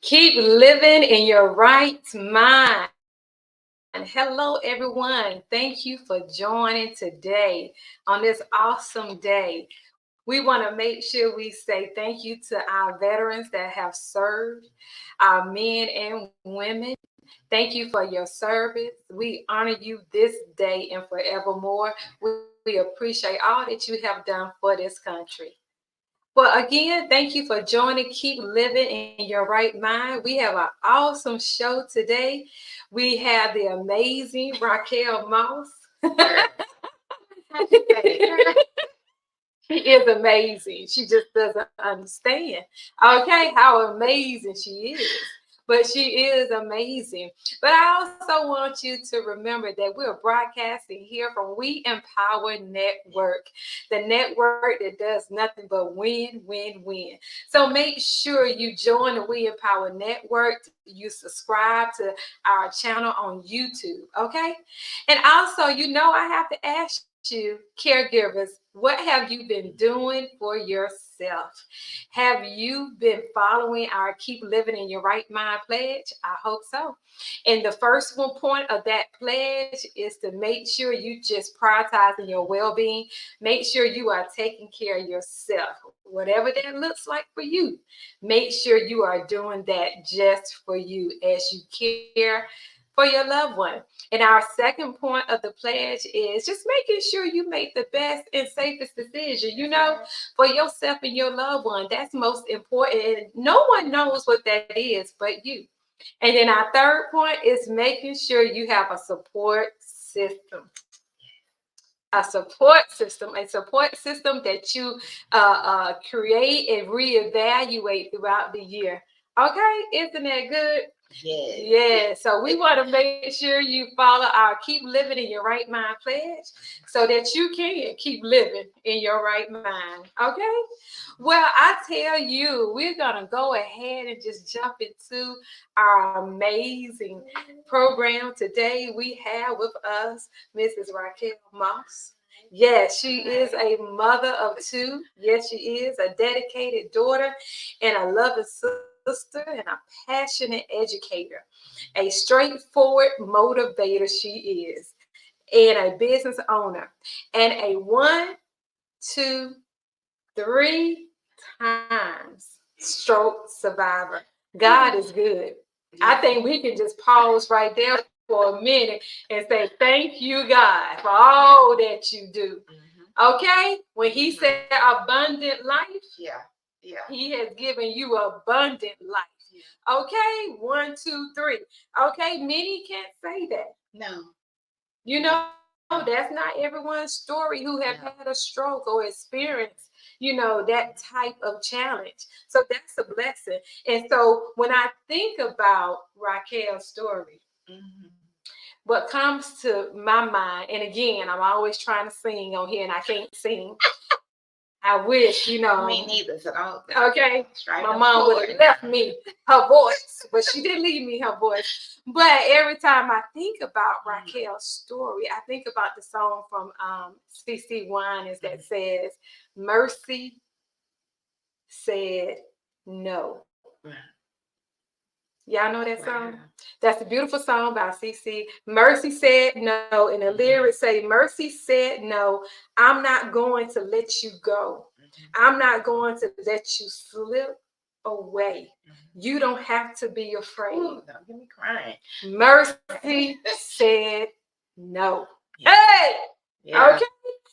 Keep living in your right mind. Hello, everyone. Thank you for joining today on this awesome day. We want to make sure we say thank you to our veterans that have served, our men and women. Thank you for your service. We honor you this day and forevermore. We appreciate all that you have done for this country. Well, again, thank you for joining. Keep living in your right mind. We have an awesome show today. We have the amazing Raquel Moss. She is amazing. She just doesn't understand, okay, how amazing she is. But she is amazing. But I also want you to remember that we're broadcasting here from We Empower Network, the network that does nothing but win, win, win. So make sure you join the We Empower Network. You subscribe to our channel on YouTube, okay? And also, I have to ask you, caregivers, what have you been doing for yourself? Have you been following our Keep Living in Your Right Mind pledge? I hope so. And the first one point of that pledge is to make sure you just prioritizing your well-being. Make sure you are taking care of yourself, whatever that looks like for you. Make sure you are doing that just for you as you care for your loved one. And our second point of the pledge is just making sure you make the best and safest decision, for yourself and your loved one. That's most important. And no one knows what that is but you. And then our third point is making sure you have a support system. A support system that you create and reevaluate throughout the year. Okay, isn't that good? Yes. Yeah, so we want to make sure you follow our Keep Living in Your Right Mind pledge so that you can keep living in your right mind. Okay? Well, I tell you, we're going to go ahead and just jump into our amazing program today. We have with us Mrs. Raquel Moss. Yes, she is a mother of two. Yes, she is a dedicated daughter and a loving sister and a passionate educator, a straightforward motivator she is, and a business owner, and a 1, 2, 3 times stroke survivor. God is good. I think we can just pause right there for a minute and say, thank you, God, for all that you do. Okay? When he said abundant life, he has given you abundant life. Okay? 1, 2, 3. Okay? Many can't say that. No. That's not everyone's story who have had a stroke or experienced, that type of challenge. So that's a blessing. And so when I think about Raquel's story, what comes to my mind, and again, I'm always trying to sing on here and I can't sing. I wish, Me neither, so don't. Okay. My mom would have left me her voice, but she didn't leave me her voice. But every time I think about Raquel's story, I think about the song from CC Winans that says, Mercy said no. Y'all know that song? Wow. That's a beautiful song by CC. Mercy said no, and the lyrics say, Mercy said no, I'm not going to let you go. I'm not going to let you slip away. You don't have to be afraid. Ooh, don't get me crying. Mercy said no. Yeah. Hey! Yeah. Okay?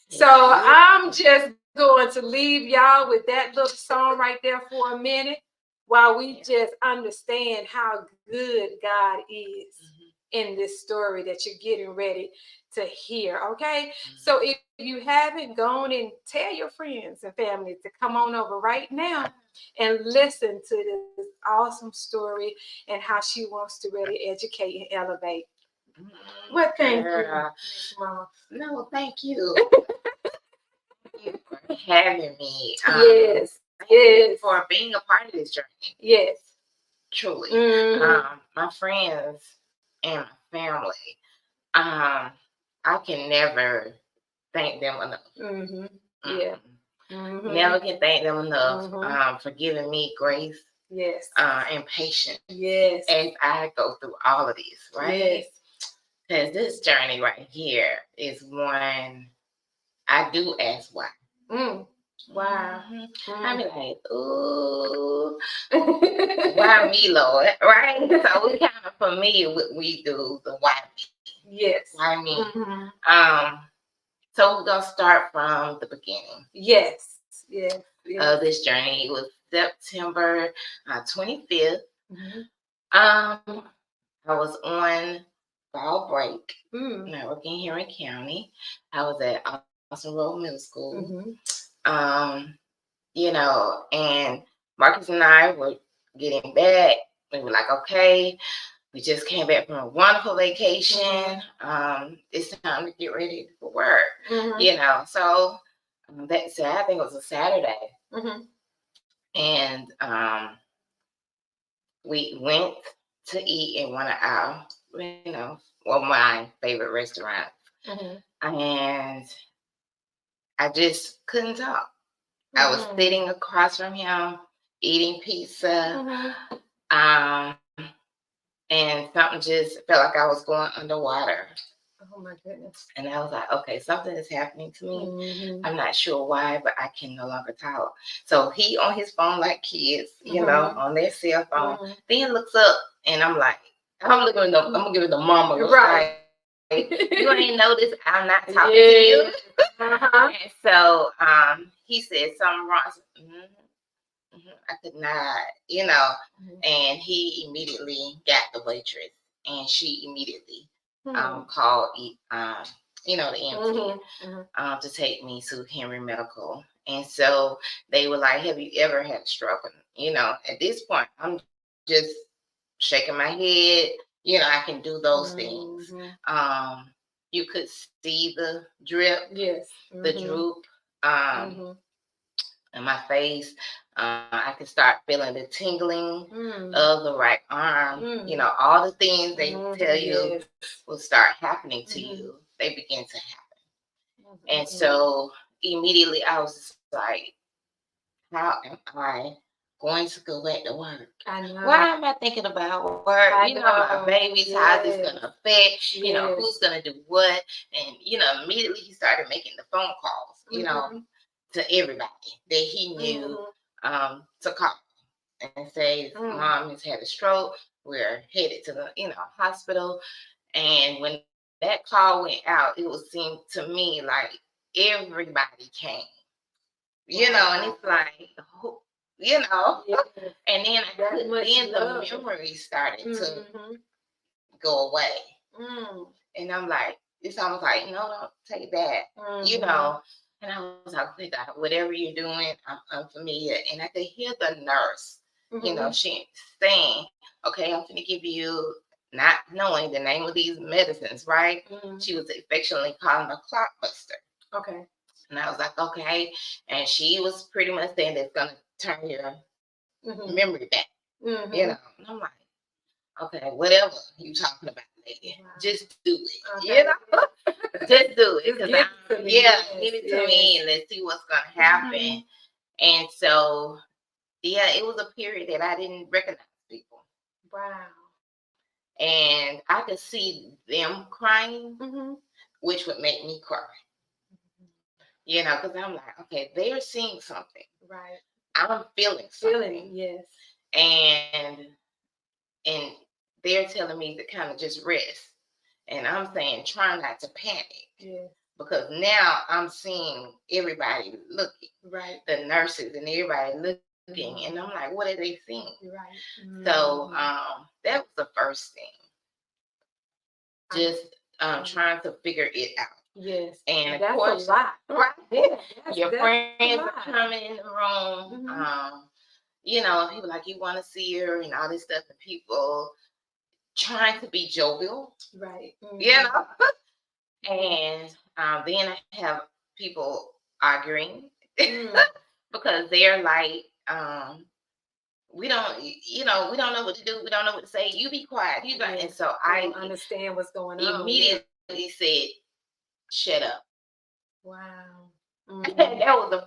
Yeah. So I'm just going to leave y'all with that little song right there for a minute while we just understand how good God is in this story that you're getting ready to hear, okay? So if you haven't, gone and tell your friends and family to come on over right now and listen to this awesome story and how she wants to really educate and elevate. Well, thank you, Miss Mama. No, thank you. Thank you for having me. Yes. Thank you for being a part of this journey. Yes. Truly. My friends and my family, I can never thank them enough. Yeah. Never can thank them enough for giving me grace Yes. And patient Yes. as I go through all of this, right? Yes. Because this journey right here is one I do ask why. Wow. I be like, ooh, why me, Lord? Right? So we kind of familiar with we do the why me. Yes. Why me? So we're gonna start from the beginning. Yes. Yes. Of this journey. It was September 25th. I was on fall break. Working here in county. I was at Austin Road Middle School. And Marcus and I were getting back. We were like, okay, we just came back from a wonderful vacation. It's time to get ready for work. So that Saturday, I think it was a Saturday. And we went to eat in one of our, my favorite restaurants. And I just couldn't talk. I was sitting across from him, eating pizza. And something just felt like I was going underwater. Oh my goodness. And I was like, okay, something is happening to me. I'm not sure why, but I can no longer talk. So he on his phone like kids, on their cell phone. Then looks up and I'm like, I'm gonna give it the mama look, right. Like, you ain't noticed I'm not talking to you. And so he said something wrong. I said, I could not, and he immediately got the waitress, and she immediately called, the EMT to take me to Henry Medical. And so they were like, have you ever had a stroke? At this point, I'm just shaking my head. I can do those things. You could see the drip, the droop in my face. I could start feeling the tingling of the right arm. All the things they tell you will start happening to you, they begin to happen. And so immediately I was just like, how am I going to go back to work? Why am I thinking about work? My babies, how this going to affect, who's going to do what? And, immediately he started making the phone calls, to everybody that he knew to call and say, mom has had a stroke. We're headed to the, hospital. And when that call went out, it would seem to me like everybody came, and it's like, and then the memories started to go away. And I'm like, it's almost like, no, don't take that, And I was like, okay, God, whatever you're doing, I'm unfamiliar. And I could hear the nurse, she saying, okay, I'm going to give you, not knowing the name of these medicines, right? She was affectionately calling a clot buster. Okay. And I was like, okay. And she was pretty much saying that's going to turn your memory back, And I'm like, okay, whatever you talking about, lady, just do it, just do it. Because give it to me and let's see what's going to happen. And so, it was a period that I didn't recognize people. Wow. And I could see them crying, which would make me cry. Because I'm like, okay, they're seeing something. Right. I'm feeling something. Yes. And they're telling me to kind of just rest. And I'm saying, try not to panic. Yeah. Because now I'm seeing everybody looking. Right. The nurses and everybody looking. And I'm like, what are they seeing? Right. So that was the first thing. Just trying to figure it out. Yes. And that's of course, a lot. Right. Yeah, your friends are coming in the room. People like, you want to see her and all this stuff. And people trying to be jovial. Right. And then I have people arguing because they're like, we don't know what to do. We don't know what to say. You be quiet. You got, and so I don't understand what's going on. Immediately said, shut up. Wow. That was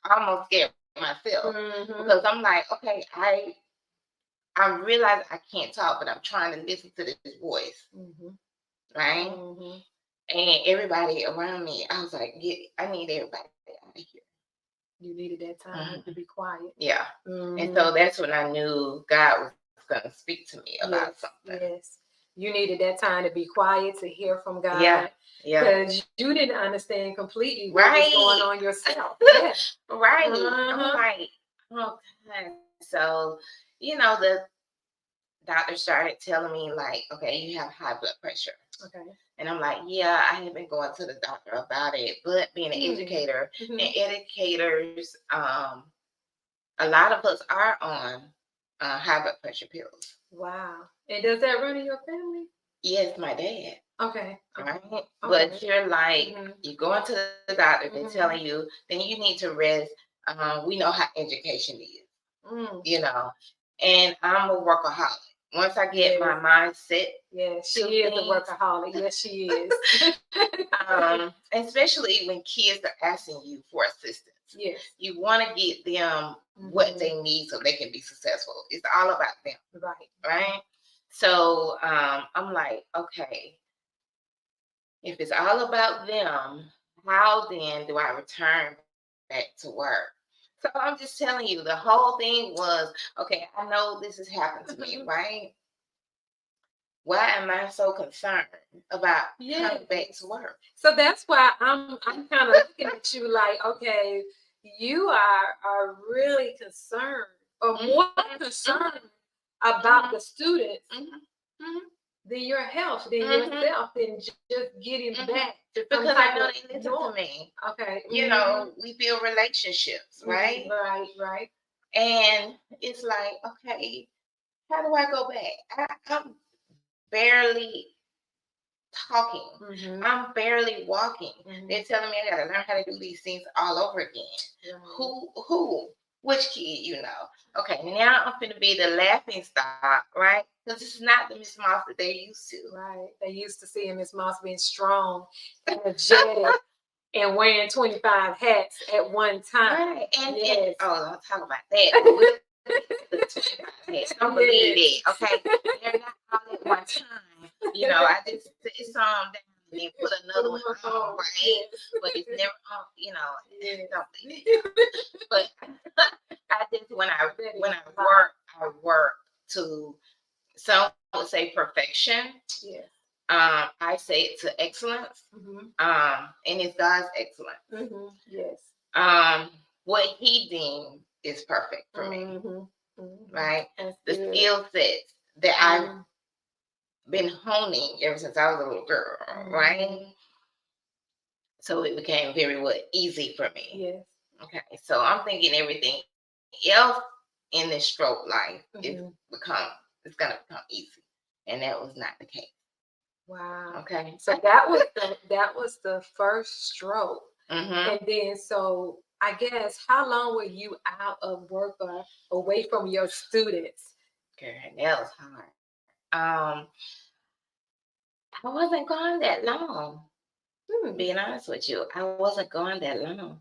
I almost scared myself because I'm like, okay, I I realize I can't talk, but I'm trying to listen to this voice, right? And everybody around me, I was like, I need everybody out of here. You needed that time to be quiet. Yeah. And so that's when I knew God was going to speak to me about something. Yes. You needed that time to be quiet, to hear from God. Yeah. Because you didn't understand completely what was going on yourself. Yeah. Right. I'm like, oh God. So, the doctor started telling me, like, okay, you have high blood pressure. Okay. And I'm like, yeah, I have been going to the doctor about it. But being an educator, and educators, a lot of us are on high blood pressure pills. Wow. And does that run in your family? Yes, my dad. Okay. Right? Okay. But you're like, you're going to the doctor, they're telling you, then you need to rest. We know how education is, and I'm a workaholic. Once I get my mindset. Yes, she is a workaholic. Yes, she is. Especially when kids are asking you for assistance. Yes. You want to get them what they need so they can be successful. It's all about them. Right? So I'm like, okay, if it's all about them, how then do I return back to work? So I'm just telling you, the whole thing was, okay, I know this has happened to me, right? Why am I so concerned about coming back to work? So that's why I'm kind of looking at you like, okay, you are really concerned or more concerned about the students than your health, than yourself, than just getting back. Because I know they listen to me. Okay. We build relationships, right? Right. And it's like, okay, how do I go back? I'm barely talking. I'm barely walking. They're telling me I gotta learn how to do these things all over again. Who? Which kid, Okay, now I'm gonna be the laughing stock, right? Because this is not the Miss Moss that they're used to. Right. They used to seeing Miss Moss being strong, energetic, and wearing 25 hats at one time. Right. And don't talk about that. The 25 hats. Don't believe that. Okay. They're not all at one time. I just sit some down and then put another one on, right? But it's never on, don't believe that. But I just when I work to, some would say perfection. Yes. I say it to excellence. And it's God's excellence. Yes. What He deemed is perfect for me. Right. The skill sets that I've been honing ever since I was a little girl. Right. So it became very easy for me. Yes. Okay. So I'm thinking everything else in this stroke life it's gonna become easy, and that was not the case. Wow. Okay. So that was the first stroke, and then so I guess how long were you out of work or away from your students? Girl, that was hard. I wasn't gone that long. Being honest with you, I wasn't gone that long.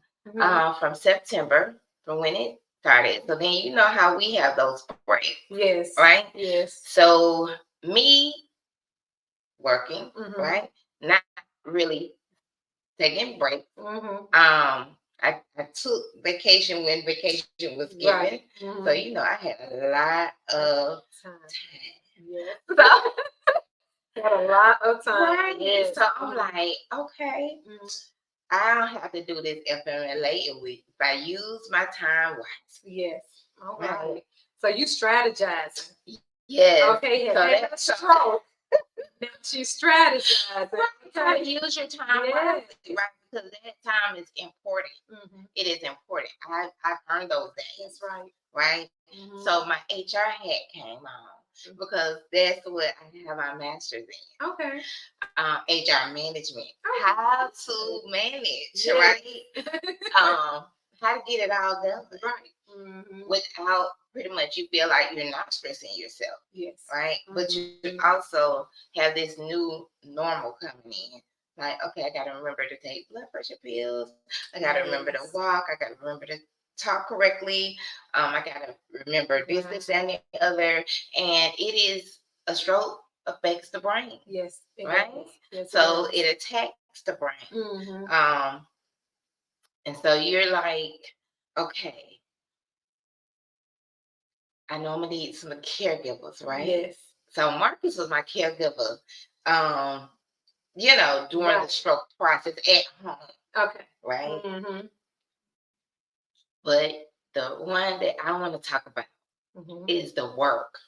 From September, from when it started. So then you know how we have those breaks. Yes. Right? Yes. So me working, right? Not really taking breaks. I took vacation when vacation was given. Right. So I had a lot of time. Yeah. So had a lot of time. Right. Yes. So I'm like, okay, I don't have to do this FMLA if I use my time wisely. Yes. All right. So you strategizing. Yes. Okay. So that's stroke. She strategizing. Right. Try to use your time wisely, right? Because that time is important. It is important. I've earned those days. That's right. Right. So my HR hat came on because that's what I have my master's in. Okay. HR management. How to manage, right? How to get it all done. Right. Without pretty much you feel like you're not stressing yourself. Yes. Right. But you also have this new normal coming in. Like, okay, I gotta remember to take blood pressure pills. I gotta remember to walk. I gotta remember to talk correctly. I gotta remember this, and the other. And it is a stroke affects the brain. Yes. Right? Yes, so it attacks the brain. And so you're like, okay, I know I'm gonna need some caregivers, right? Yes. So Marcus was my caregiver, during the stroke process at home. Okay. Right. But the one that I want to talk about is the work.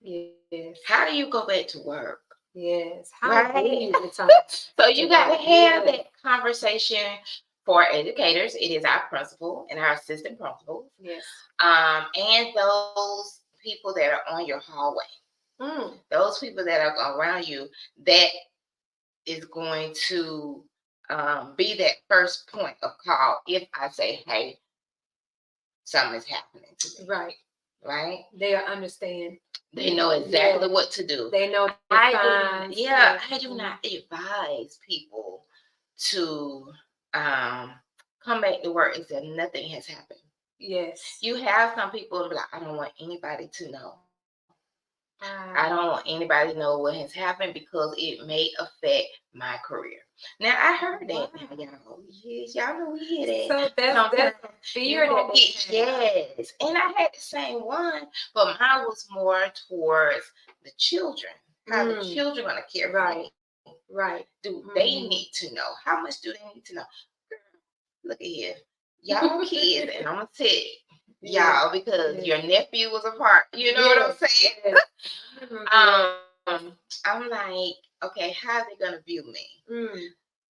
Yes. How do you go back to work? Yes. How do you So you got to have that conversation. For educators, it is our principal and our assistant principals. Yes. And those people that are on your hallway. Those people that are around you, that is going to be that first point of call if I say, hey, something is happening to me. Right. Right? They understand. They know exactly what to do. They know the signs. I do not advise people to come back to work and say nothing has happened. Yes. You have some people who be like, I don't want anybody to know. I don't want anybody to know what has happened because it may affect my career. Now I heard that. Now, y'all, yes, y'all know we hear that. So that's fear that yes. And I had the same one, but mine was more towards the children. How the children gonna care for me. Right. Do they need to know? How much do they need to know? Look at here. Y'all kids, and I'm gonna tell y'all because your nephew was a part. You know what I'm saying? I'm like, okay, how are they gonna view me?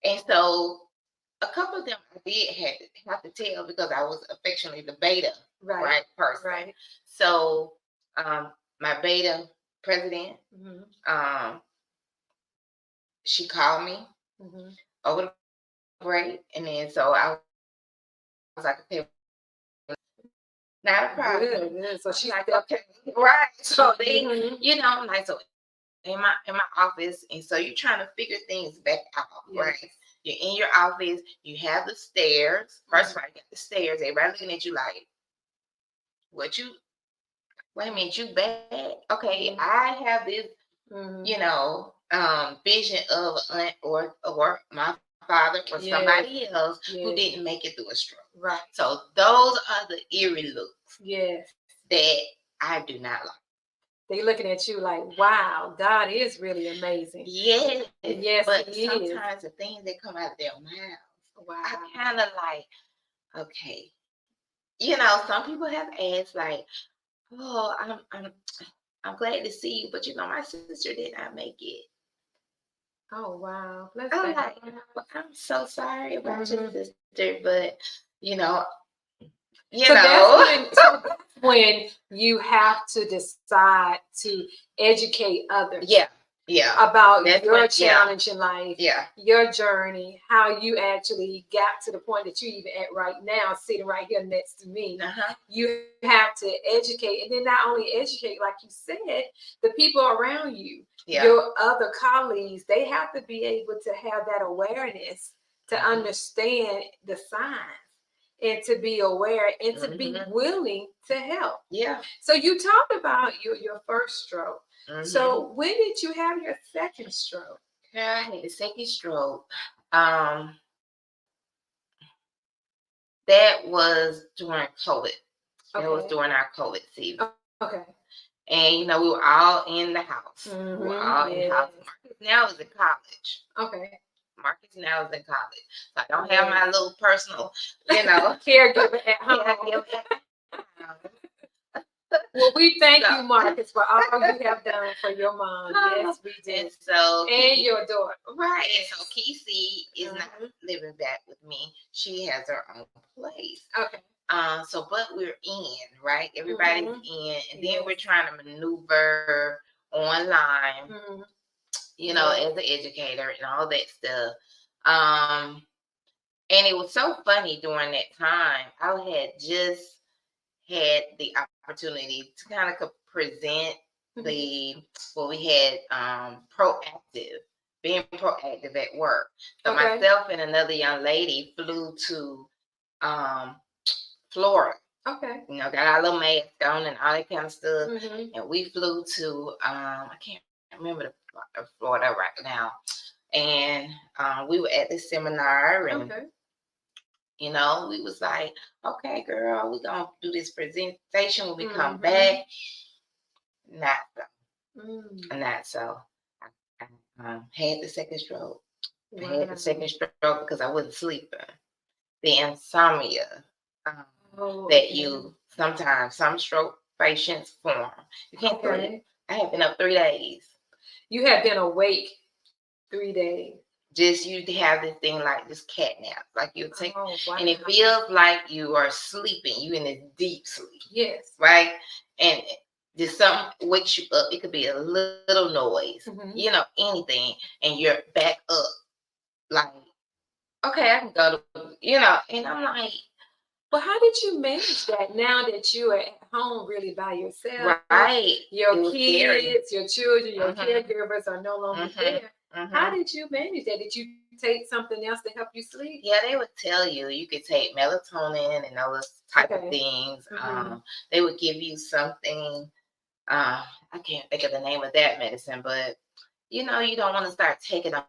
And so a couple of them I did have to tell because I was affectionately the beta person. Right. So my beta president, she called me over the break, and then so I was like, okay, not a problem. Good. So she's like, okay, right. So they, I'm like, so in my office, and so you're trying to figure things back out, right? You're in your office, you have the stairs. First of all, you got the stairs. Everybody looking at you like, what you? Wait a minute, you bad? Okay, I have this, vision of an aunt or my father or somebody else who didn't make it through a stroke. Right. So those are the eerie looks. Yes. That I do not like. They looking at you like, wow, God is really amazing. Yes. Yes, but he sometimes the things that come out of their mouths, I kind of like, okay. Some people have asked like, oh, I'm glad to see you, but my sister did not make it. Oh wow. I'm like, well, I'm so sorry about your sister, but that's when you have to decide to educate others. About your challenge in life, your journey, how you actually got to the point that you even at right now, sitting right here next to me. You have to educate, and then not only educate, like you said, the people around you, your other colleagues, they have to be able to have that awareness to understand the signs and to be aware and to be willing to help. So you talked about your first stroke. So when did you have your second stroke? I had the second stroke. That was during COVID. That was during our COVID season. Okay. And we were all in the house. We were all in the house. Marcus now is in college. Okay. Marcus now is in college. So I don't have my little personal, caregiver at home. Well, we thank you, Marcus, for all you have done for your mom. Yes, we do. And your daughter. Right. And so Kesey is not living back with me. She has her own place. Okay. But we're in, right? Everybody's in. And then we're trying to maneuver online, as an educator and all that stuff. And it was so funny during that time. I had just had the opportunity to kind of present we had being proactive at work. So myself and another young lady flew to Florida Okay. got our little mask on and all that kind of stuff. Mm-hmm. And we flew to I can't remember the Florida right now. And we were at this seminar, and Okay. we was like, okay, girl, we're gonna do this presentation when we come Mm-hmm. back. Not so. Mm. Not so. I had the second stroke. I had the Wow. second stroke because I wasn't sleeping. The insomnia um, Oh, that okay. sometimes some stroke patients form. You can't sleep. Okay. I have been up 3 days. You have been awake 3 days. Just you have this thing like this cat nap, like you take, Oh, wow. and it feels like you are sleeping. You in a deep sleep, Yes. right? And just something wakes you up. It could be a little noise, Mm-hmm. Anything, and you're back up. Like, okay, I can go to, and I'm like, Well, how did you manage that now that you are at home really by yourself? right? Your It was scary. kids, your children, your Mm-hmm. caregivers are no longer Mm-hmm. there. Mm-hmm. How did you manage that? Did you take something else to help you sleep? Yeah, they would tell you could take melatonin and those type of things. Mm-hmm. They would give you something. I can't think of the name of that medicine, but you don't want to start taking a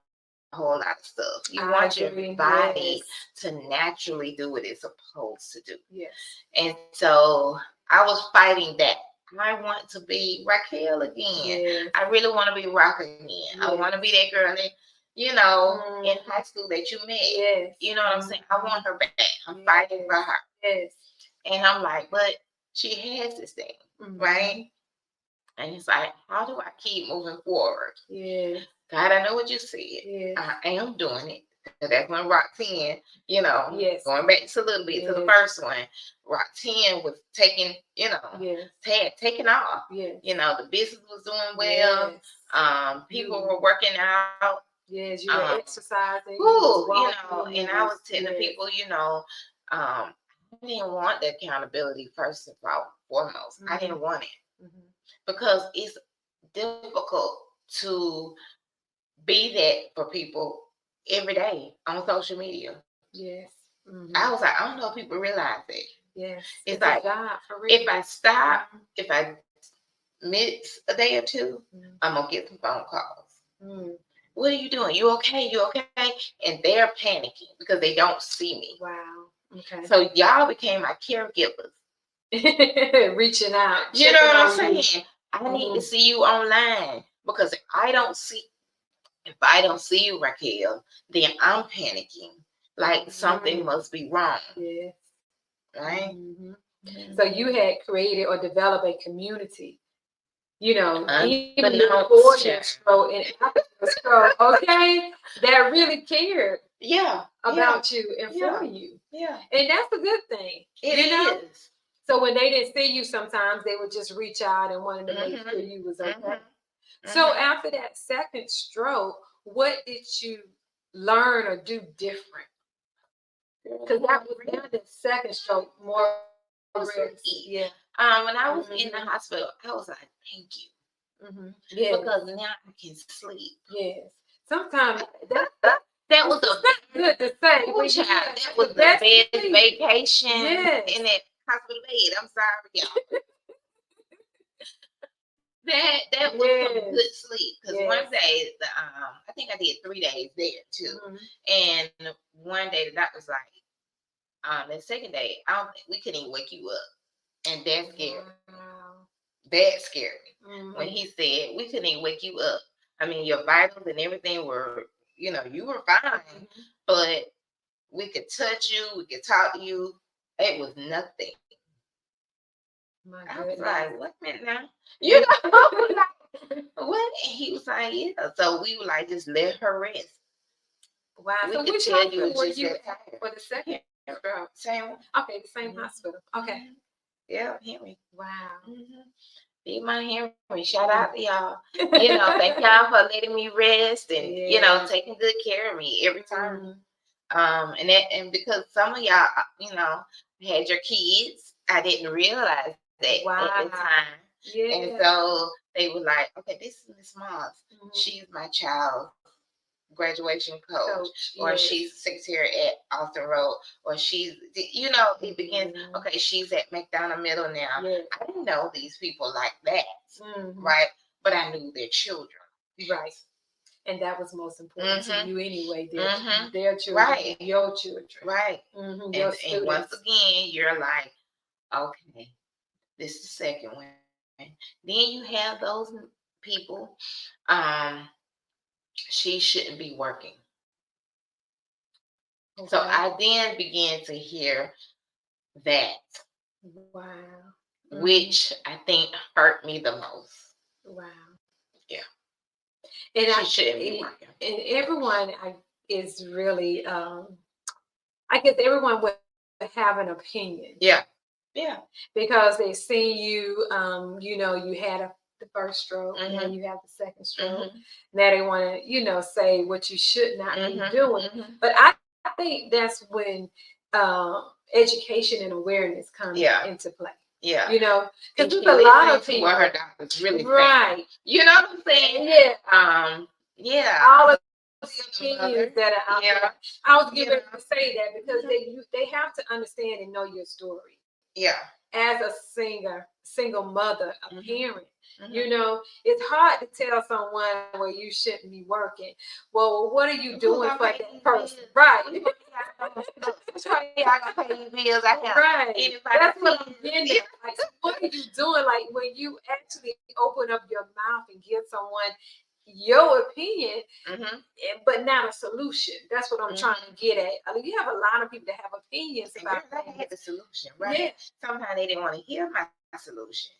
whole lot of stuff. You want your body Yes. to naturally do what it's supposed to do. Yes. And so I was fighting that. I want to be Raquel again. Yes. I really want to be Rock again. Yes. I want to be that girl that, in high school that you met. Yes. You know what I'm saying? I want her back. I'm Yes. fighting for her. Yes. And I'm like, but she has this thing, Mm-hmm. right? And it's like, how do I keep moving forward? Yeah. God, I know what you said. Yes. I am doing it. That's when Rock 10, Yes. going back just a little bit to the first one, Rock 10 was taking, Yes. taking off. Yes. The business was doing well. Yes. People were working out. Yes, you were exercising. And I was telling people, I didn't want the accountability first of all, foremost. Mm-hmm. I didn't want it Mm-hmm. because it's difficult to be that for people every day on social media. Yes. Mm-hmm. I was like, I don't know if people realize it. Yes. It's like, for real. if I stop, if I miss a day or two, Mm-hmm. I'm going to get some phone calls. Mm-hmm. What are you doing? You okay? You okay? And they're panicking because they don't see me. Wow. Okay. So y'all became my caregivers. Reaching out. You know what I'm saying? I need Mm-hmm. to see you online because if I don't see you, Raquel, then I'm panicking. Like something must be wrong. Yes. Right? Mm-hmm. Mm-hmm. So you had created or developed a community, even before your stroke and after your stroke, okay, that really cared about you and for you. Yeah. And that's a good thing. It is. So when they didn't see you sometimes, they would just reach out and wanted to make sure you was okay. Mm-hmm. So after that second stroke, what did you learn or do different? Because that was the second stroke, more yeah. When I was in the hospital, I was like, thank you. Mm-hmm. Yes. Because now I can sleep. Yes. Sometimes that was good to say. That was the best vacation in that hospital bed. I'm sorry, y'all. that was some good sleep. Because one day, I think I did 3 days there too. Mm-hmm. And one day the doctor was like, the second day, we couldn't even wake you up. And that scared me. That scared me. Mm-hmm. When he said we couldn't even wake you up. I mean, your vitals and everything were, you were fine. Mm-hmm. But we could touch you, we could talk to you. It was nothing. I was like, what a minute now? What? And he was like, yeah. So we were like, just let her rest. Wow. So which hospital were you at for the second stroke? Same one. Okay, the same hospital. Okay. Yeah, Henry. Wow. Mm-hmm. Be my Henry. Shout out to y'all. Thank y'all for letting me rest and taking good care of me every time. Mm-hmm. And because some of y'all, had your kids, I didn't realize that at the time. Yeah. And so they were like, okay, this is Miss Moss. Mm-hmm. She's my child graduation coach, or yes. she's secretary at Austin Road, or she's, you know, it begins, okay, she's at McDonough Middle now. Yes. I didn't know these people like that, Mm-hmm. right? But I knew their children. Right. And that was most important to you anyway, Mm-hmm. their children, Right. your children. Right. Mm-hmm. And once again, you're like, okay, this is the second one. Then you have those people, she shouldn't be working. Okay. So I then began to hear that. Wow. Which I think hurt me the most. Wow. Yeah. And she shouldn't be working. And everyone is really, I guess everyone would have an opinion. Yeah. Yeah. Because they see you, you know, you had the first stroke, Mm-hmm. and you have the second stroke. Mm-hmm. Now they want to, you know, say what you should not be doing. Mm-hmm. But I think that's when education and awareness come into play. Yeah. You know, because there's a lot of people. What her doctor's really right. saying. You know what I'm saying? Yeah. Yeah. All of the opinions that are out there. I was getting ready to say that because they have to understand and know your story. Yeah. As a single mother, a parent, you know, it's hard to tell someone where you shouldn't be working. Well, what are you doing for that person? Right. I gotta pay your bills. I have right. That's what I'm getting at. Like, what are you doing? Like when you actually open up your mouth and give someone your opinion, but not a solution. That's what I'm trying to get at. I mean, you have a lot of people that have opinions about I had the solution, right? Yeah. Sometimes they didn't want to hear my solution,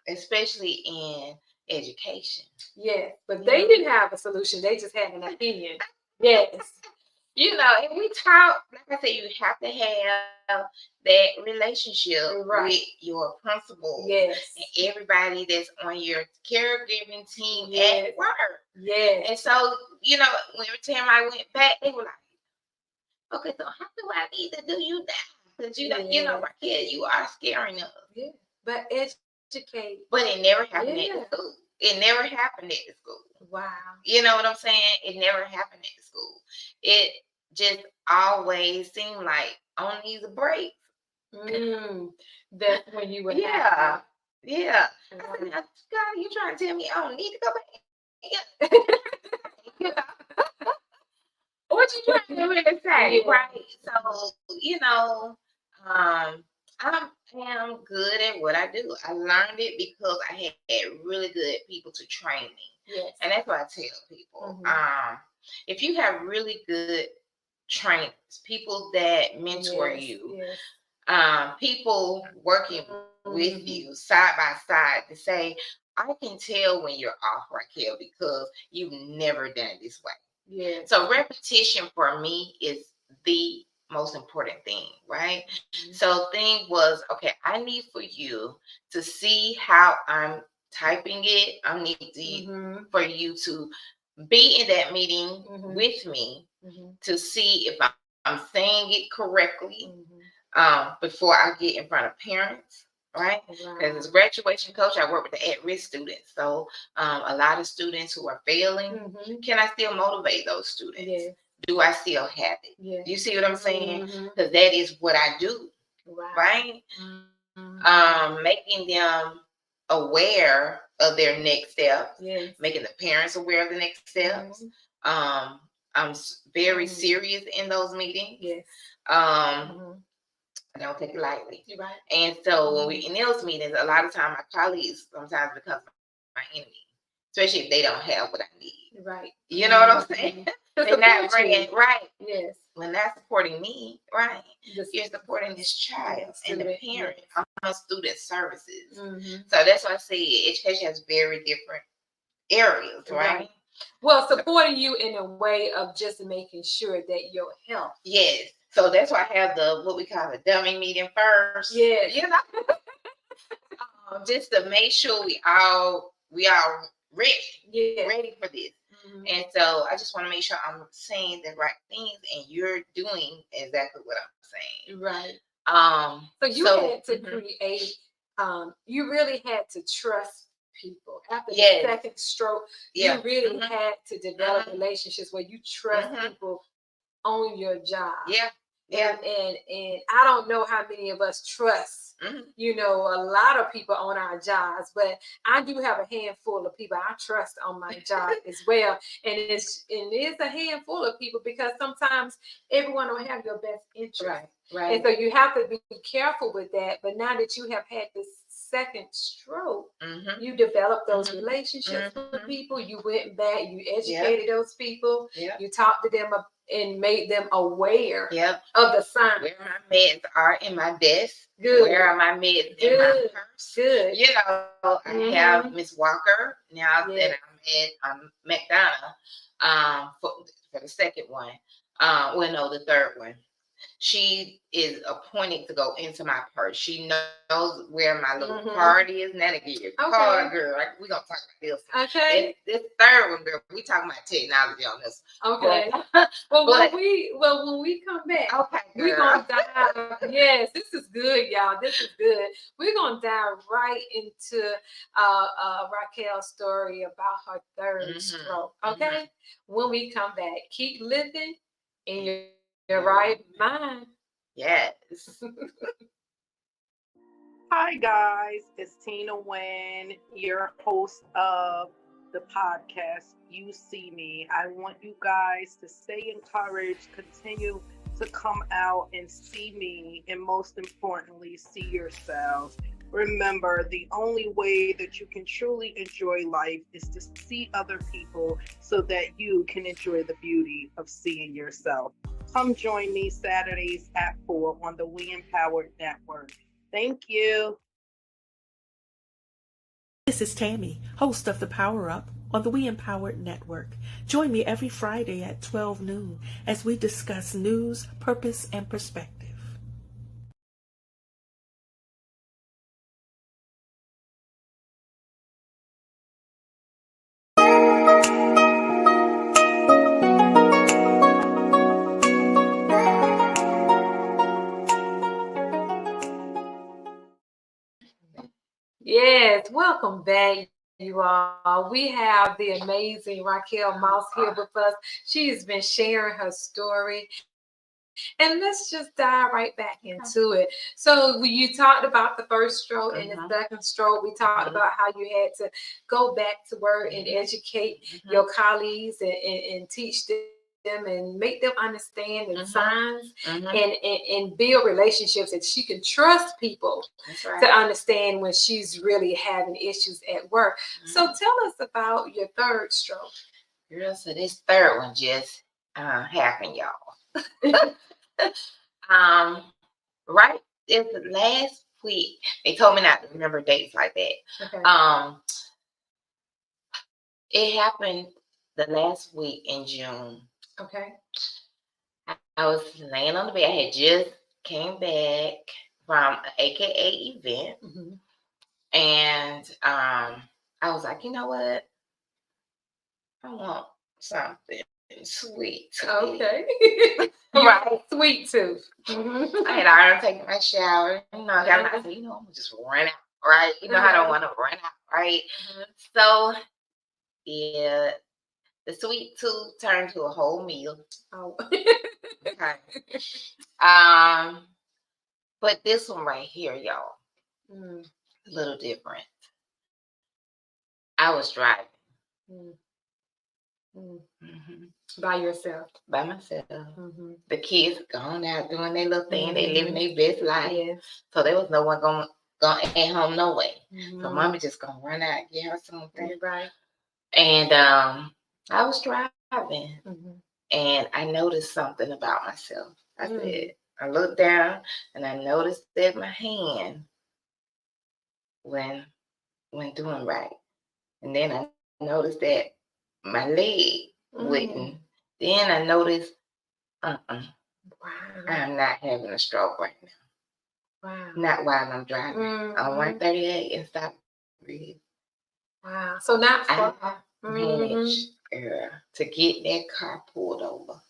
especially in education. Yeah, but they didn't have a solution. They just had an opinion. Yes. You know, and we talk, like I said, you have to have that relationship with your principal. Yes. And everybody that's on your caregiving team at work. Yes. And so, you know, every time I went back, they were like, okay, so how do I need to do you now? Because you know, my kid, you are scaring us. Yeah. But educate. But it never happened at the school. It never happened at the school. Wow. You know what I'm saying? It never happened at the school. It just always seemed like on these breaks. That's when you would Yeah. Yeah. Wow. I said, God, you trying to tell me I don't need to go back? You know? What you trying to really say? Right. So, you know, I am good at what I do. I learned it because I had really good people to train me. Yes. And that's what I tell people. If you have really good trainers, people that mentor you, people working with you side by side to say, I can tell when you're off, Raquel, because you've never done it this way. Yeah. So repetition for me is the most important thing, right? So thing was, okay, I need for you to see how I'm typing it. I need for you to be in that meeting with me to see if I'm saying it correctly before I get in front of parents. Right? Because as a graduation coach, I work with the at-risk students. So a lot of students who are failing, can I still motivate those students? Yeah. Do I still have it? Yeah. You see what I'm saying? Because that is what I do. Wow. Right? Making them aware of their next steps, making the parents aware of the next steps. I'm very serious in those meetings. Yes. I don't take it lightly. Right. And so when we're in those meetings, a lot of time my colleagues sometimes become my enemy, especially if they don't have what I need. Right. You know what I'm saying? They're not bringing Yes. When they're supporting me, right? You're supporting this child and the parent. I'm on student services. So that's why I say education has very different areas, right? Well, supporting you in a way of just making sure that your health. Yes. So that's why I have the what we call the dummy meeting first. Yes. You know, just to make sure we all ready, ready for this. And so I just want to make sure I'm saying the right things and you're doing exactly what I'm saying. Right. So you had to create. You really had to trust people. After the Yes. second stroke, Yeah. you really had to develop Mhm. relationships where you trust Mhm. people on your job. Yeah. Yeah. And I don't know how many of us trust, Mhm. a lot of people on our jobs, but I do have a handful of people I trust on my job as well. And it's a handful of people because sometimes everyone don't have your best interest. Right. And Right. so you have to be careful with that. But now that you have had this second stroke, Mhm. you develop those Mhm. relationships with Mhm. people. You went back, you Yep. educated those people, Yep. you talked to them and made them aware Yep. of the signs. Where my meds are in my desk. Good. Where are my meds in my Good. purse? Good. You know, I have Miss Walker now that I'm at McDonough for the second one. Well, no, the third one. She is appointed to go into my purse. She knows where my little card is. Now to get your card, girl. We're gonna talk about this. Okay. This third one, girl. We talking about technology on this. Okay. But, when we come back, okay, we're gonna dive. Yes, this is good, y'all. This is good. We're gonna dive right into Raquel's story about her third stroke. Okay. When we come back, keep living in your right mind. Yes. Hi, guys. It's Tina Wen, your host of the podcast, You See Me. I want you guys to stay encouraged, continue to come out and see me, and most importantly, see yourselves. Remember, the only way that you can truly enjoy life is to see other people so that you can enjoy the beauty of seeing yourself. Come join me Saturdays at 4 on the We Empowered Network. Thank you. This is Tammy, host of The Power Up on the We Empowered Network. Join me every Friday at 12 noon as we discuss news, purpose, and perspective. Yes, welcome back, you all. We have the amazing Raquel Mouse here with us. She's been sharing her story. And let's just dive right back into it. So you talked about the first stroke and the second stroke. We talked about how you had to go back to work and educate your colleagues and teach them and make them understand the signs and build relationships that she can trust people to understand when she's really having issues at work. So tell us about your third stroke. Girl, so this third one just happened, y'all. Right this last week, they told me not to remember dates like that. Okay. It happened the last week in June. Okay. I was laying on the bed. I had just came back from an AKA event, and I was like, you know what? I want something sweet. Okay. Right. Sweet tooth. I had already taken my shower. I said, I'm gonna just run out, right? I don't want to run out, right? So yeah, the sweet tooth turned to a whole meal. Oh. Okay. But this one right here, y'all, a little different. I was driving. By yourself. By myself. The kids gone out doing their little thing. They living their best life. Yes. So there was no one going at home no way. So mommy just gonna run out and get her something. Right. And I was driving and I noticed something about myself. I said, I looked down and I noticed that my hand when doing right. And then I noticed that my leg wouldn't. Then I noticed, wow. I'm not having a stroke right now. Wow. Not while I'm driving. On 138 and stop breathing. Wow. So not far. I managed to get that car pulled over.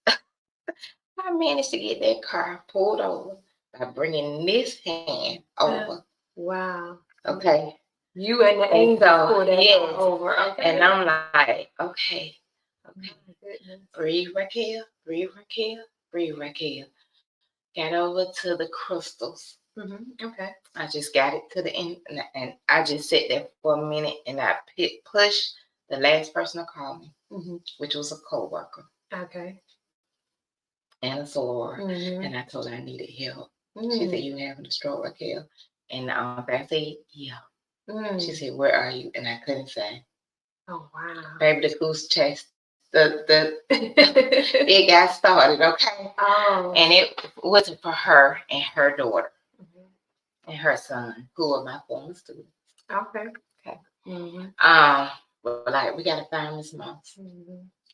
I managed to get that car pulled over by bringing this hand over. Wow. Okay. You and the angel pulled that over. Okay. And I'm like, okay. Breathe, Raquel. Breathe, Raquel. Breathe, Raquel. Got over to the crystals. Okay. I just got it to the end, and I just sat there for a minute, and I pushed the last person to call me, which was a coworker. Okay. And a soror. And I told her I needed help. She said, "You having a stroke, Raquel?" And I said, "Yeah." She said, "Where are you?" And I couldn't say. Oh wow. Baby, the goose chase. It got started, okay? Oh. And it wasn't for her and her daughter and her son, who were my former students. Okay. But like, we gotta find Miss Moss.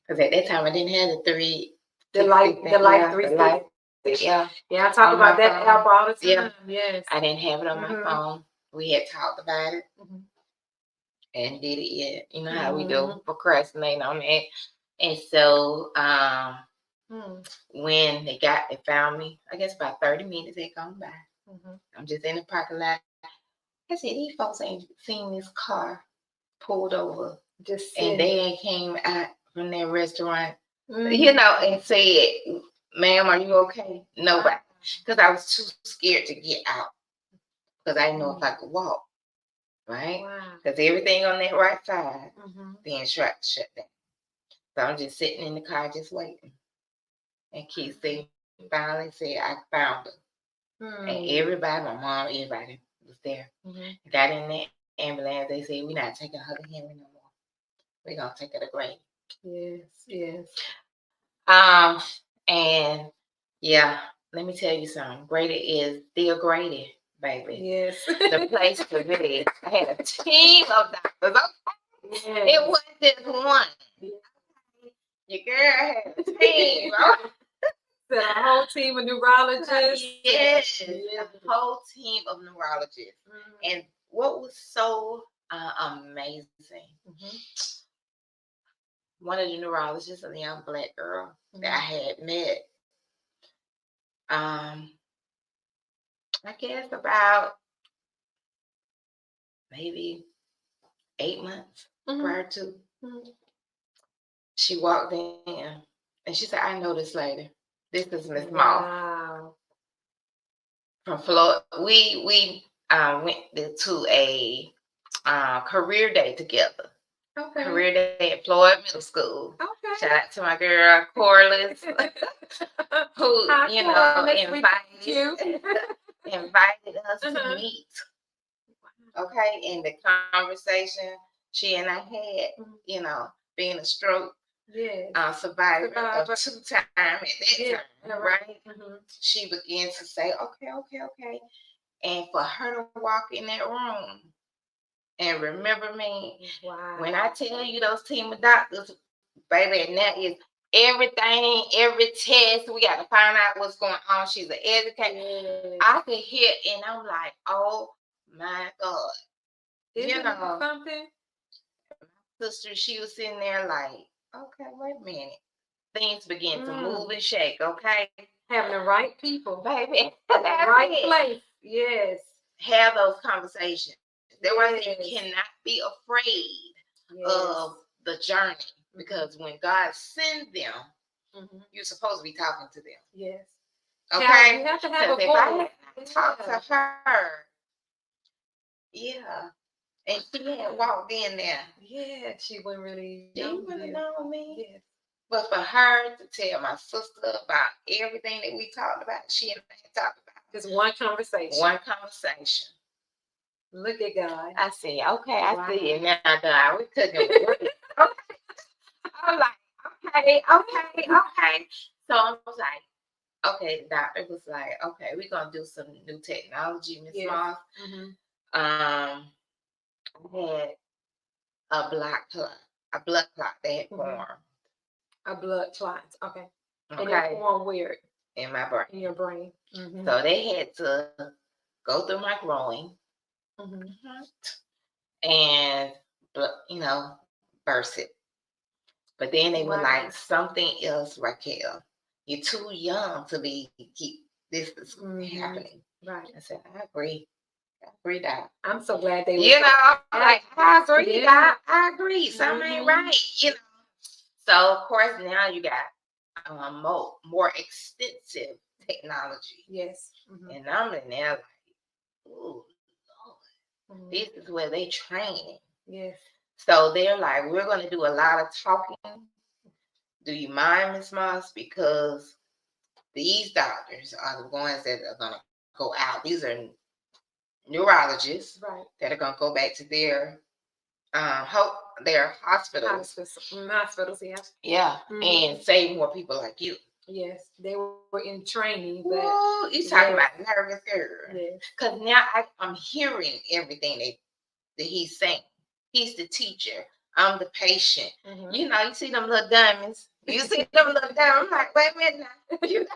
Because at that time I didn't have the three. The light 360. Yeah. Yeah, I talk about that app all the time. Yeah. Yes. I didn't have it on my phone. We had talked about it and did it yet. You know how we do, procrastinate on it. And so when they found me, I guess about 30 minutes had gone by. I'm just in the parking lot. I said, these folks ain't seen this car pulled over. And they ain't came out from that restaurant, you know, and said, "Ma'am, are you okay?" Nobody. Because I was too scared to get out. Because I didn't know if I could walk. Right? Because everything on that right side, the insurance shut down. So I'm just sitting in the car just waiting. And Keith finally said, "I found her." And everybody, my mom, everybody was there. Got in the ambulance. They said, "We're not taking her to Henry no more. We're going to take her to Grady." Yes. And yeah, let me tell you something. Grady is still Grady, baby. Yes. The place to be. I had a team of doctors. Okay? It wasn't just one. Your girl had a team. A whole team of neurologists. Yes, a whole team of neurologists. And what was so amazing, one of the neurologists, a young Black girl that I had met, I guess about maybe 8 months prior to, she walked in and she said, "I know this lady. This is Miss Moss from Florida." We went to a career day together. Okay. Career day at Florida Middle School. Okay. Shout out to my girl Corliss, who invited us to meet. Okay, and the conversation she and I had, being a stroke survivor of 2 times at that time, right? She began to say, okay. And for her to walk in that room and remember me, when I tell you those team of doctors, baby, and that is everything, every test, we got to find out what's going on. She's an educator. I could hear, and I'm like, oh my God. Isn't it something? Sister, she was sitting there like, okay, wait a minute. Things begin to move and shake, okay? Having the right people. Baby. The right place. Yes. Have those conversations. That's why you cannot be afraid of the journey. Because when God sends them, you're supposed to be talking to them. Yes. Okay? You have to have a voice. I talk to her. Yeah. And she had walked in there. Yeah, she wouldn't really know me. Yes. But for her to tell my sister about everything that we talked about, she and I talked about. Just one conversation. One conversation. Look at God. I said, okay, I see it now, God. We couldn't agree. I'm like, okay. So I was like, okay, the doctor was like, okay, we're going to do some new technology, Miss Moss. I had a blood clot that had formed. A blood clot, okay. And it formed where? In my brain. In your brain. So they had to go through my growing and, burst it. But then they were like, something else, Raquel. You're too young to keep this happening. Right. I said, I agree. agree, Doc. I'm so glad they. You know, like I agree, Yeah. Doc. I agree. Something ain't right. You know. So of course now you got more extensive technology. Yes. And I'm in there like, ooh, Lord, this is where they train. Yes. So they're like, we're going to do a lot of talking. Do you mind, Miss Moss? Because these doctors are the ones that are going to go out. These are neurologists that are going to go back to their hospitals. Hospitals, yeah. Yeah, and save more people like you. Yes, they were in training, but you talking about nervous, girl. Yes. Because now I'm hearing everything that he's saying. He's the teacher. I'm the patient. You know, you see them little diamonds. You see them little diamonds. I'm like, wait a minute now. You know?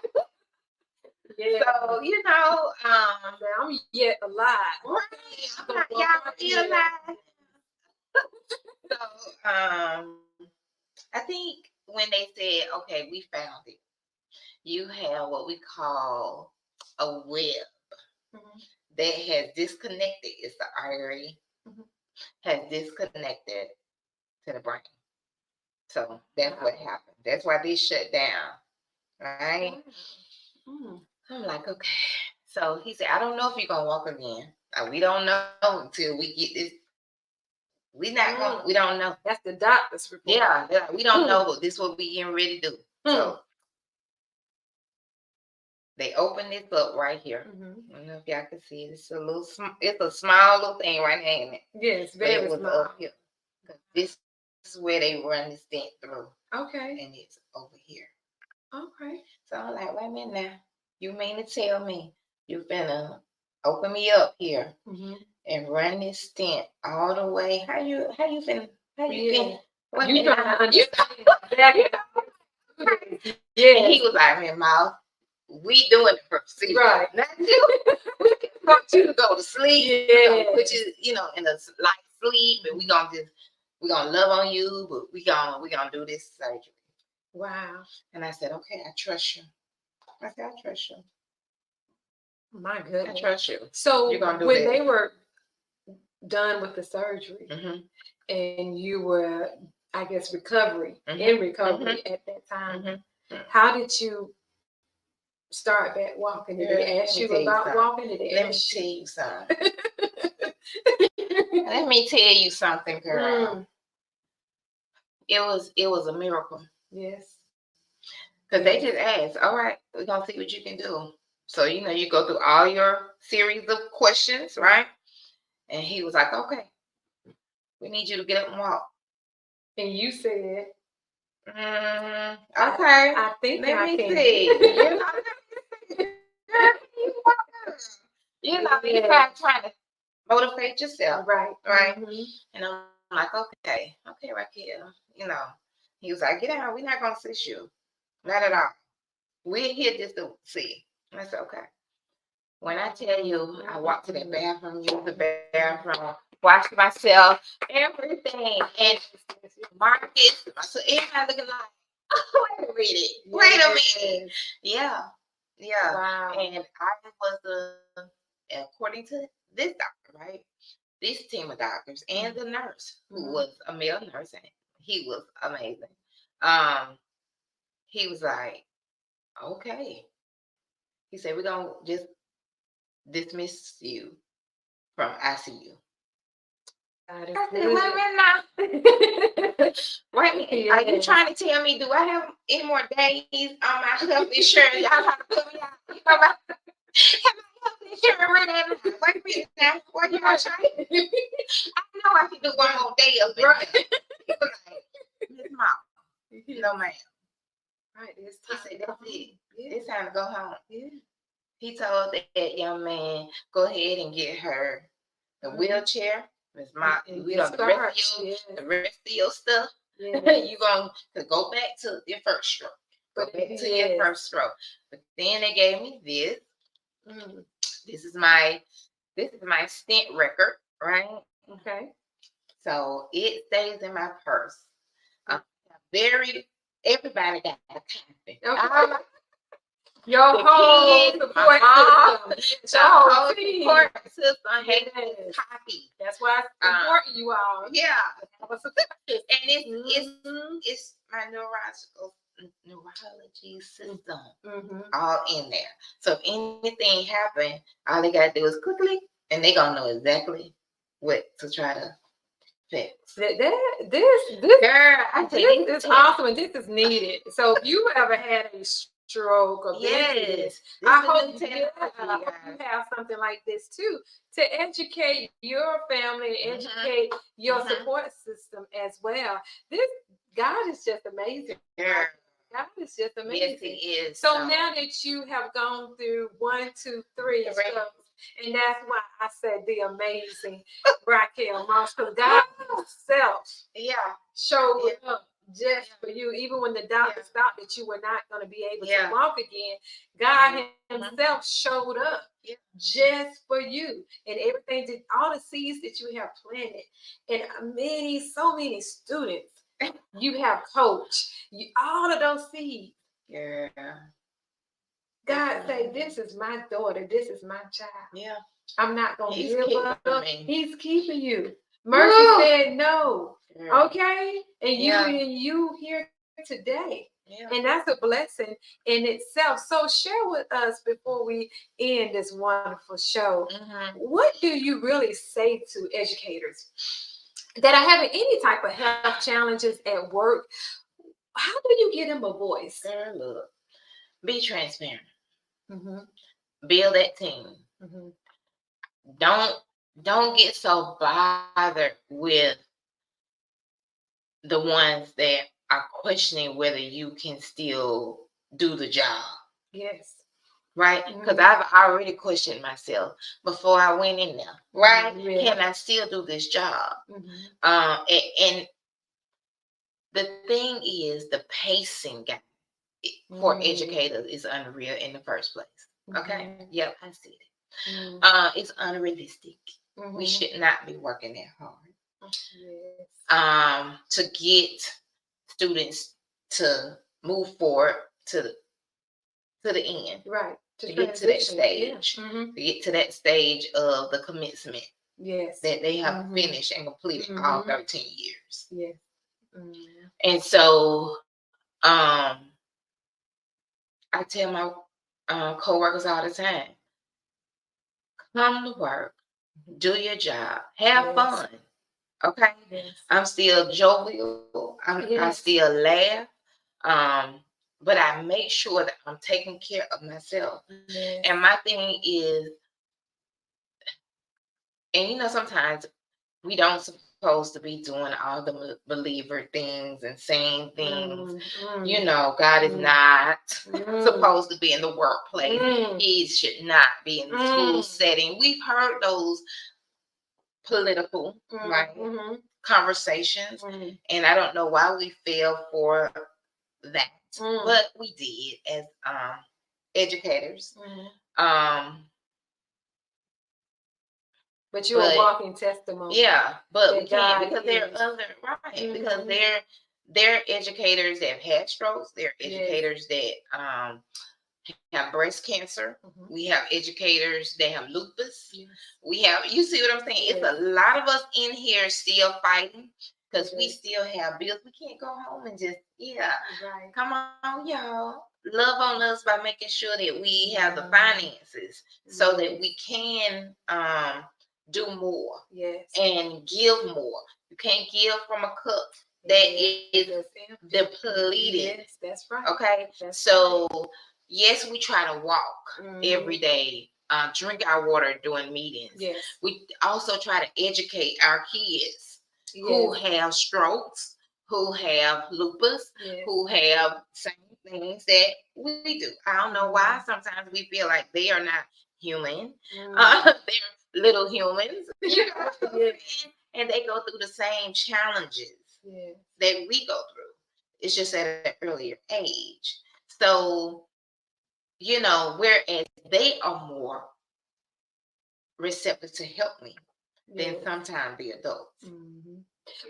Yeah. So, you know, I'm yet alive. Right. I'm like, y'all realize. So, I think when they said, okay, we found it, you have what we call a web that has disconnected. It's the artery has disconnected to the brain. So that's what happened. That's why they shut down. Right? I'm like, okay. So he said, I don't know if you're gonna walk again. We don't know until we get this. We don't know. That's the doctor's report. Yeah, we don't know, but this is what we getting ready to do. So they open this up right here. I don't know if y'all can see it. It's a small little thing right here, ain't it? Yes, very small. Up here. This is where they run the stent through. Okay. And it's over here. Okay. So I'm like, wait a minute now. You mean to tell me you finna open me up here and run this stent all the way? How you finna? You trying to understand? Yeah. And he was like, man, Mouth, we doing the procedure. Right. Not you. We want you to go to sleep. Yeah. We're gonna put you, in a light sleep, and we're gonna love on you, but we're gonna do this surgery. Wow. And I said, okay, I trust you. I trust you. My goodness. I trust you. So when they were done with the surgery and you were, I guess, in recovery at that time, how did you start back walking? Did they ask you about walking? Let me tell you something. Let me tell you something, girl. It was a miracle. Yes. Because they just asked, all right, we're going to see what you can do. So, you go through all your series of questions, right? And he was like, okay, we need you to get up and walk. And you said, okay. I think let I me can. See. You trying to motivate yourself. Right. And I'm like, okay, Raquel. He was like, get out. We're not going to assist you. Not at all. We're here just to see. And I said, okay. When I tell you, I walked to the bathroom, used the bathroom, washed myself, everything. And Marcus, so everybody looking like, wait a minute. Yeah. Wow. And I was according to this doctor, right? This team of doctors and the nurse, who was a male nurse, and he was amazing. He was like, okay. He said, we're going to just dismiss you from ICU. I said, wait a minute now. Wait a minute. Are you trying to tell me, do I have any more days on my health insurance? Y'all have to put me out. Have my health insurance running? Wait a minute now. What you going to try? I know I can do one more day of it. Right. He was like, Miss Mom, no ma'am. Right. He said, that's it. It's time to go home. Yeah. He told that young man, go ahead and get her the wheelchair. Miss Mom, we got the rest of your stuff. Yeah. You're going to go back to your first stroke. Go back to your first stroke. But then they gave me this. This is my stent record, right? Okay. So it stays in my purse. Everybody got a copy. Okay. Your the whole kids, support my mom, system. the Your whole team. support system had Yes. copy. That's why it's important you all Yeah, have a support system. and it's my neurology system all in there. So if anything happened, all they gotta do is quickly, and they gonna know exactly what to try to fix. This Girl, I think this is awesome and this is needed. So if you ever had a stroke or yes, I hope you have something like this too, to educate your family, educate your support system as well. This God is just amazing. Girl. God is just amazing. Yes, He is. So now that you have gone through 1, 2, 3 struggles, and that's why I said the amazing Raquel Moss, because God Himself showed up just for you. Even when the doctor thought that you were not going to be able to walk again, God Himself showed up just for you. And everything, that all the seeds that you have planted, and so many students you have coached, all of those seeds. Yeah. God say, this is my daughter. This is my child. Yeah. I'm not going to give up. Me. He's keeping you. Mercy said no. Yeah. Okay? And you here today. Yeah. And that's a blessing in itself. So share with us before we end this wonderful show. What do you really say to educators that are having any type of health challenges at work? How do you give them a voice? Girl, look, be transparent. Build that team. Don't get so bothered with the ones that are questioning whether you can still do the job. Yes. Right? Because I've already questioned myself before I went in there. Right? Can I still do this job? And the thing is, the pacing gap for educators is unreal in the first place. Okay? Yep, I see it. It's unrealistic. We should not be working that hard. To get students to move forward to the end. Right. To get to that stage. To get to that stage of the commencement. Yes. That they have finished and completed all 13 years. Yes. And so I tell my co-workers all the time, come to work, do your job, have fun. Okay? Yes. I'm still jovial. I still laugh. But I make sure that I'm taking care of myself. And my thing is, and sometimes we don't supposed to be doing all the believer things and saying things. God is not supposed to be in the workplace. He should not be in the school setting. We've heard those political conversations, and I don't know why we fell for that, but we did as educators. But you're a walking testimony. Yeah, but we can't, because there are other because they're educators that have had strokes. They're educators that have breast cancer. We have educators that have lupus. We have, you see what I'm saying? It's a lot of us in here still fighting, because we still have bills. We can't go home and just come on, y'all. Love on us by making sure that we have the finances so that we can do more and give more. You can't give from a cup that is depleted. Yes, that's right. Okay, so yes, we try to walk every day, drink our water during meetings. Yes. We also try to educate our kids who have strokes, who have lupus, who have same things that we do. I don't know why sometimes we feel like they are not human. They're little humans, and they go through the same challenges that we go through. It's just at an earlier age. So, whereas they are more receptive to help me than sometimes the adults.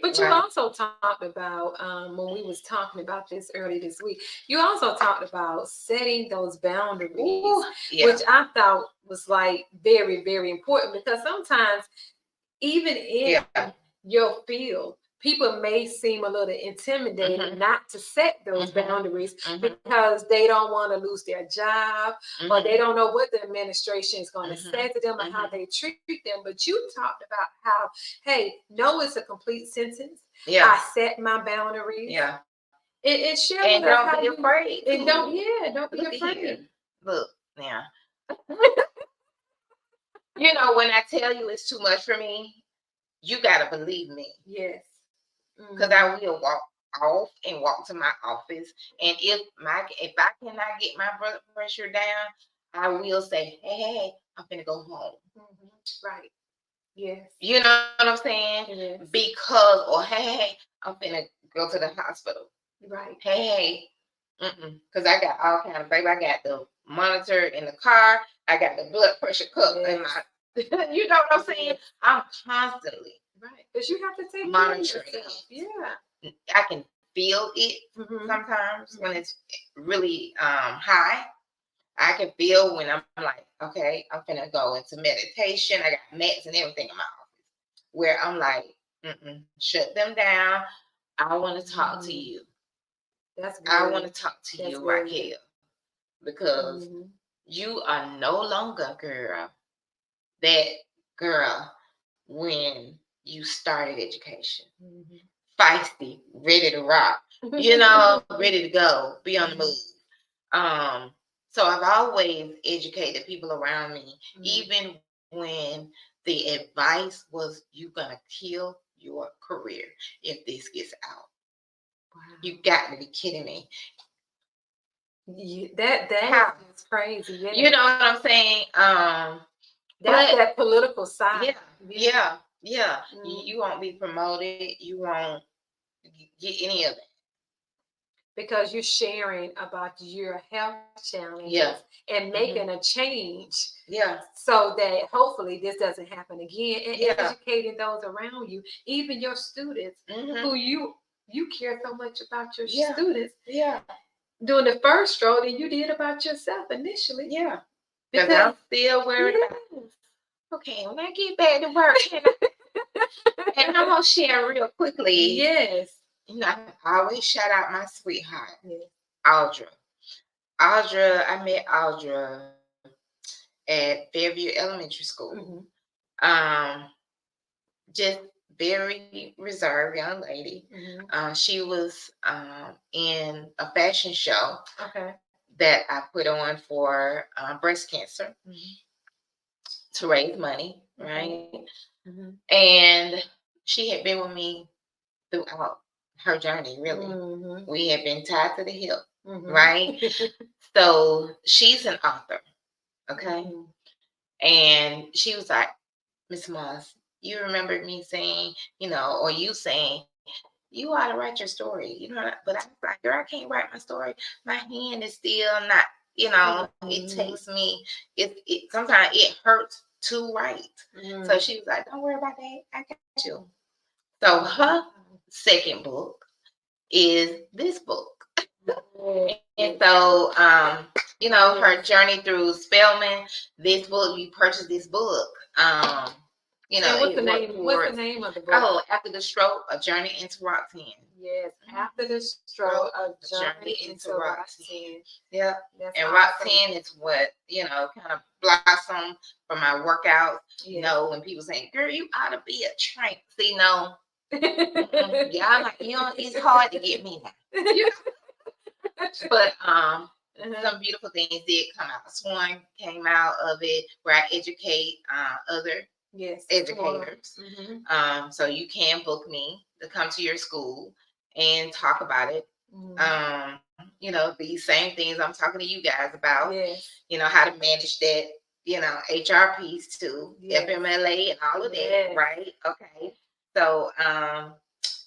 But you also talked about when we was talking about this early this week. You also talked about setting those boundaries, which I thought was like very, very important because sometimes even in your field, people may seem a little intimidated not to set those boundaries because they don't want to lose their job or they don't know what the administration is going to say to them or how they treat them. But you talked about how, hey, no is a complete sentence. I set my boundaries. It shows and don't how be afraid. And don't be afraid. Here. Look now. You know, when I tell you it's too much for me, you gotta believe me. Yes. Because I will walk off and walk to my office. And if I cannot get my blood pressure down, I will say, hey, I'm gonna go home. Right. Yes. You know what I'm saying? Yes. Because, or hey, I'm gonna go to the hospital. Right. Hey, because I got all kind of, baby. I got the monitor in the car. I got the blood pressure cup in my. You know what I'm saying? I'm constantly because you have to take monitoring. Care of yourself. Yeah, I can feel it sometimes when it's really high. I can feel when I'm like, okay, I'm gonna go into meditation. I got meds and everything in my office where I'm like, shut them down. I want to talk to you. I want to talk to you, Raquel, because you are no longer, girl, that girl when you started education. Feisty, ready to rock, you know, ready to go, be on the move. So I've always educated people around me, even when the advice was you gonna kill your career if this gets out. Wow. You got to be kidding me. That is crazy. Yeah. You know what I'm saying? That's that political side. Yeah. You won't be promoted. You won't get any of it. Because you're sharing about your health challenges and making a change. So that hopefully this doesn't happen again. And educating those around you, even your students who you care so much about your students. Doing the first stroll that you did about yourself initially. Because I'm still worried about, okay, when I get back to work, and I'm going to share real quickly. You know, I always shout out my sweetheart, Audra. I met Audra at Fairview Elementary School. Just very reserved young lady. She was in a fashion show that I put on for breast cancer to raise money, right? And she had been with me throughout her journey, really. We had been tied to the hip, right? So she's an author, okay? And she was like, Miss Moss, you remember me saying, you know, or you saying, you ought to write your story. You know, but I was like, girl, I can't write my story. My hand is still not, you know, it takes me, it sometimes it hurts to write. So she was like, don't worry about that. I got you. So her second book is this book. And so, you know, her journey through Spelman, this book, you purchased this book. You know, what's the name of the book? Oh, After the Stroke, A Journey into Rock-10. Yes, After the Stroke, A Journey into Rock-10. Yeah, and Rock-10 is what, you know, kind of blossomed from my workouts. You know, when people say, girl, you ought to be a trainer. See, no. Y'all like, you know, it's hard to get me now. But some beautiful things did come out. Sworn came out of it where I educate other educators. So you can book me to come to your school and talk about it. You know, these same things I'm talking to you guys about. You know, how to manage that, you know, HR piece too, FMLA and all of that, right? Okay. So awesome.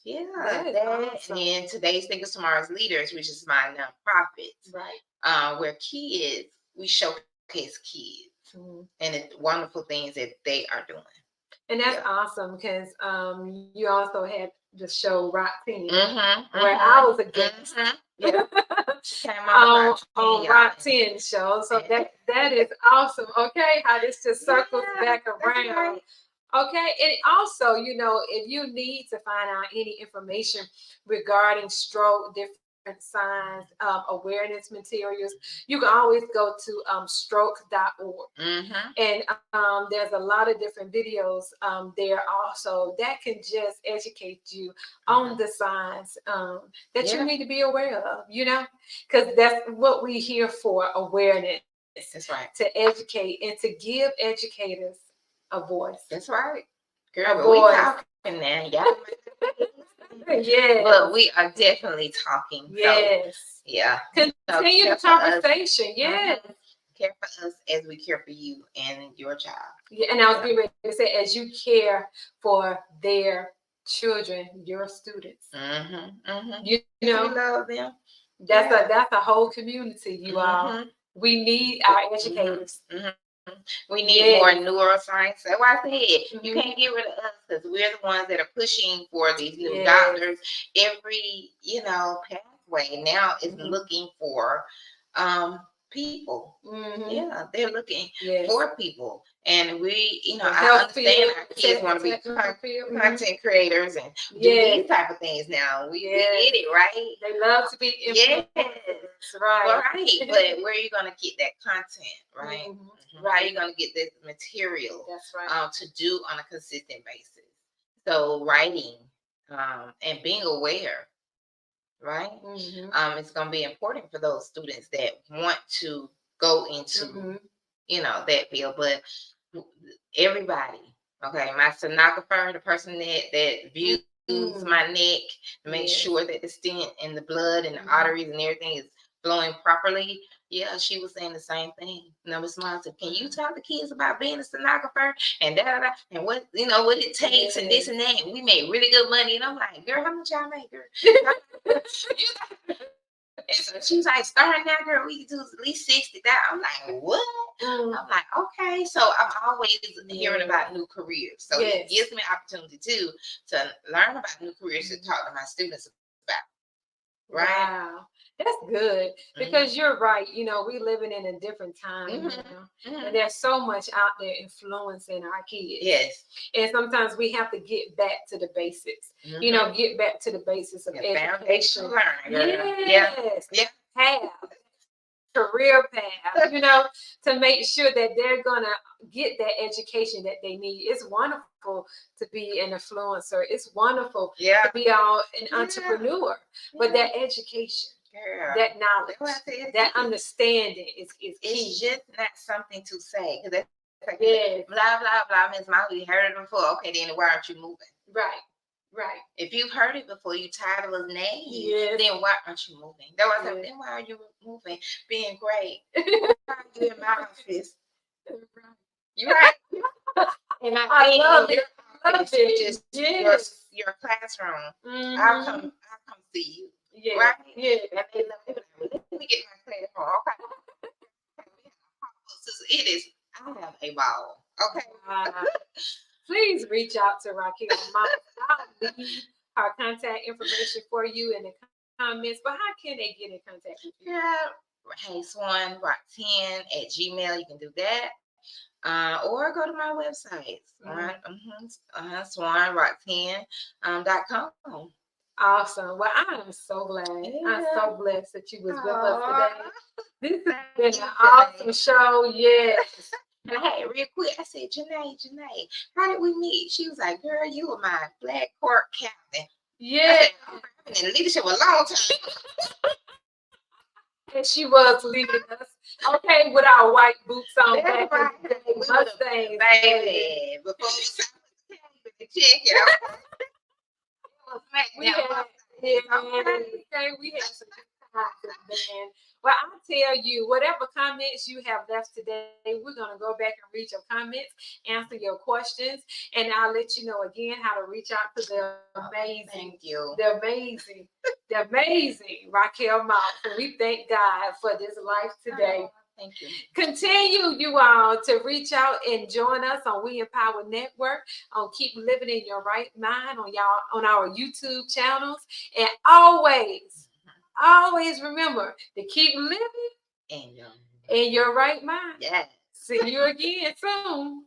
And then Today's Thinkers, Tomorrow's Leaders, which is my nonprofit, where kids, we showcase kids and the wonderful things that they are doing. And that's awesome because you also have the show Rock 10, Mm-hmm. where I was a guest. Mm-hmm. Yeah. Came on Rock 10 show. So that is awesome. Okay, how this just circles back around. Right. Okay, and also, you know, if you need to find out any information regarding stroke, different signs, awareness materials, you can always go to stroke.org. Mm-hmm. And there's a lot of different videos there also that can just educate you on the signs that you need to be aware of, you know, because that's what we're here for, awareness. That's right. To educate and to give educators a voice. That's right. Girl, A but we voice. talking now. Y'all. Yes. But we are definitely talking. Yes. So, yeah. Continue the conversation. Yes. Care for us as we care for you and your child. Yeah, and I was getting ready to say, as you care for their children, your students. You know, we love them. That's a whole community. You all. We need our educators. We need more neuroscience. That's why I said you can't get rid of us because we're the ones that are pushing for these new doctors. Every pathway now is looking for people. Yeah, they're looking for people, and we, I understand our kids want to be content creators and do these type of things now. We get it, right? They love to be influencers, right? But where are you gonna get that content, right? How are you gonna get this material? That's right. To do on a consistent basis. So writing, and being aware. Right? It's going to be important for those students that want to go into, that field. But everybody, okay, my sonographer, the person that views my neck to make sure that the stent and the blood and the arteries and everything is flowing properly. Yeah, she was saying the same thing. Miss Mom said, "Can you talk to kids about being a sonographer and and what what it takes and this and that?" And we made really good money, and I'm like, "Girl, how much y'all make, girl?" And so she was like, "Starting now, girl, we can do at least 60,000." I'm like, "What?" I'm like, "Okay." So I'm always hearing about new careers, so it gives me an opportunity too to learn about new careers to talk to my students about. Right? Wow. That's good because you're right. We living in a different time now, and there's so much out there influencing our kids. Yes. And sometimes we have to get back to the basics. Get back to the basics of education. Learning. Yes. Yeah. Have career path. To make sure that they're gonna get that education that they need. It's wonderful to be an influencer. It's wonderful to be an entrepreneur, but that education. That knowledge, that understanding is key. It's just not something to say because that's like blah blah blah. Miss Molly, heard it before. Okay, then why aren't you moving? Right. If you've heard it before, you tired of us names. Then why aren't you moving? That was then why are you moving? Being great. Why are you in my office? You right? And I love it. Just your classroom. I'll come see you. Right? Yeah. And they love it. Let me get my classroom. Okay. It is. I have a ball. Okay. Please reach out to Raquel Mom. I'll leave her contact information for you in the comments. But how can they get in contact with you? Hey Swan Rock 10 at Gmail. You can do that. Or go to my website. SwanRock10.com. Awesome. Well, I am so glad. I'm so blessed that you was with us today. This has been an awesome show. Yes. And hey, real quick, I said, Genea, how did we meet? She was like, "Girl, you were my black court captain." Yeah. I've been in leadership a long time. And she was leading us, okay, with our white boots on. That's back in the day. Mustangs, baby. Before we check it out. We had some good times, man. Well, I'll tell you, whatever comments you have left today, we're going to go back and read your comments, answer your questions, and I'll let you know again how to reach out to the amazing, the amazing Raquel Mouth. And we thank God for this life today. Thank you. Continue, you all, to reach out and join us on We Empower Network, on Keep Living in Your Right Mind, on our YouTube channels. And always remember to keep living And in your right mind. yeah. See you again soon.